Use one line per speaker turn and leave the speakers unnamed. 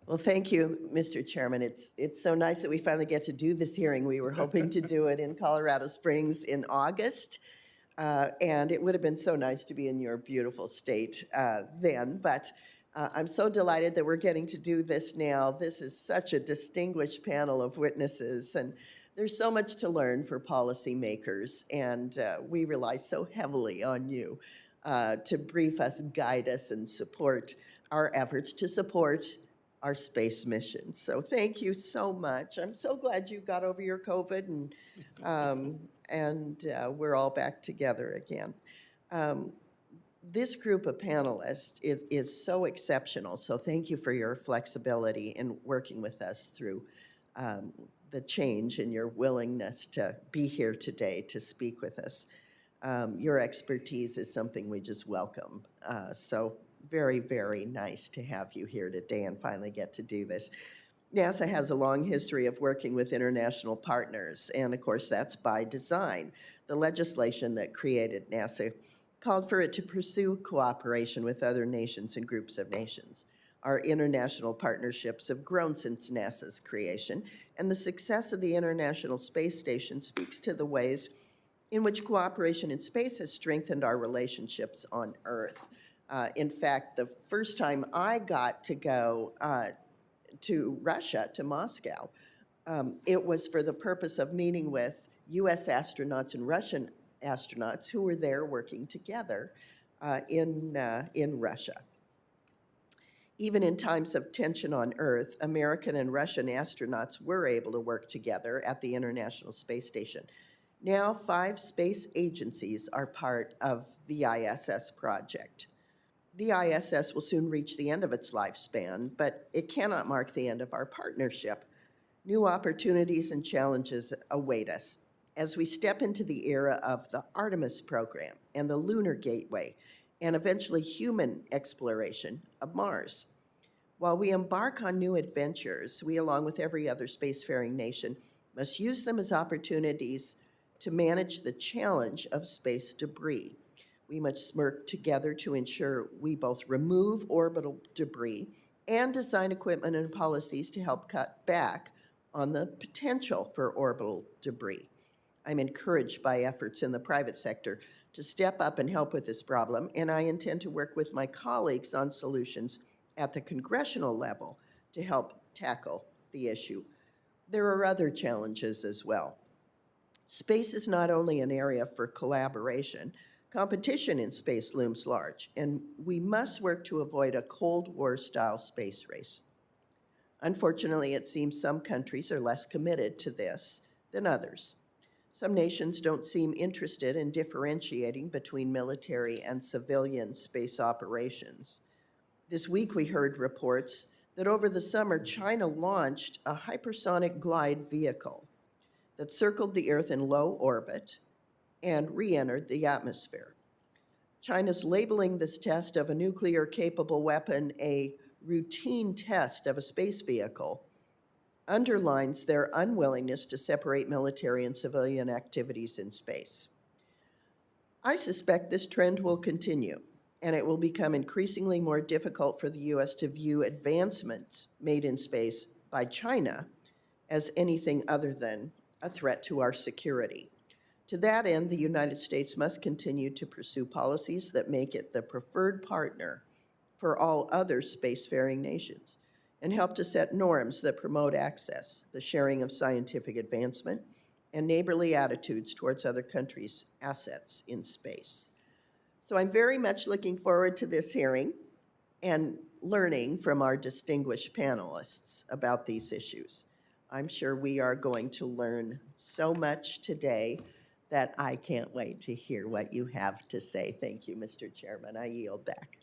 Well, thank you, Mr. Chairman. It's so nice that we finally get to do this hearing. We were hoping to do it in Colorado Springs in August, and it would have been so nice to be in your beautiful state then. But I'm so delighted that we're getting to do this now. This is such a distinguished panel of witnesses, and there's so much to learn for policymakers, and we rely so heavily on you to brief us, guide us, and support our efforts to support our space mission. So thank you so much. I'm so glad you got over your COVID and we're all back together again. This group of panelists is so exceptional. So thank you for your flexibility in working with us through the change and your willingness to be here today to speak with us. Your expertise is something we just welcome. So very, very nice to have you here today and finally get to do this. NASA has a long history of working with international partners, and of course that's by design. The legislation that created NASA called for it to pursue cooperation with other nations and groups of nations. Our international partnerships have grown since NASA's creation, and the success of the International Space Station speaks to the ways in which cooperation in space has strengthened our relationships on Earth. In fact, the first time I got to go to Russia, to Moscow, it was for the purpose of meeting with U.S. astronauts and Russian astronauts who were there working together in Russia. Even in times of tension on Earth, American and Russian astronauts were able to work together at the International Space Station. Now, 5 space agencies are part of the ISS project. The ISS will soon reach the end of its lifespan, but it cannot mark the end of our partnership. New opportunities and challenges await us as we step into the era of the Artemis program and the Lunar Gateway, and eventually human exploration of Mars. While we embark on new adventures, we, along with every other spacefaring nation, must use them as opportunities to manage the challenge of space debris. We must work together to ensure we both remove orbital debris and design equipment and policies to help cut back on the potential for orbital debris. I'm encouraged by efforts in the private sector to step up and help with this problem, and I intend to work with my colleagues on solutions at the congressional level to help tackle the issue. There are other challenges as well. Space is not only an area for collaboration. Competition in space looms large, and we must work to avoid a Cold War-style space race. Unfortunately, it seems some countries are less committed to this than others. Some nations don't seem interested in differentiating between military and civilian space operations. This week we heard reports that over the summer, China launched a hypersonic glide vehicle that circled the Earth in low orbit and re-entered the atmosphere. China's labeling this test of a nuclear-capable weapon a routine test of a space vehicle underlines their unwillingness to separate military and civilian activities in space. I suspect this trend will continue, and it will become increasingly more difficult for the U.S. to view advancements made in space by China as anything other than a threat to our security. To that end, the United States must continue to pursue policies that make it the preferred partner for all other spacefaring nations and help to set norms that promote access, the sharing of scientific advancement, and neighborly attitudes towards other countries' assets in space. So I'm very much looking forward to this hearing and learning from our distinguished panelists about these issues. I'm sure we are going to learn so much today that I can't wait to hear what you have to say. Thank you, Mr. Chairman. I yield back.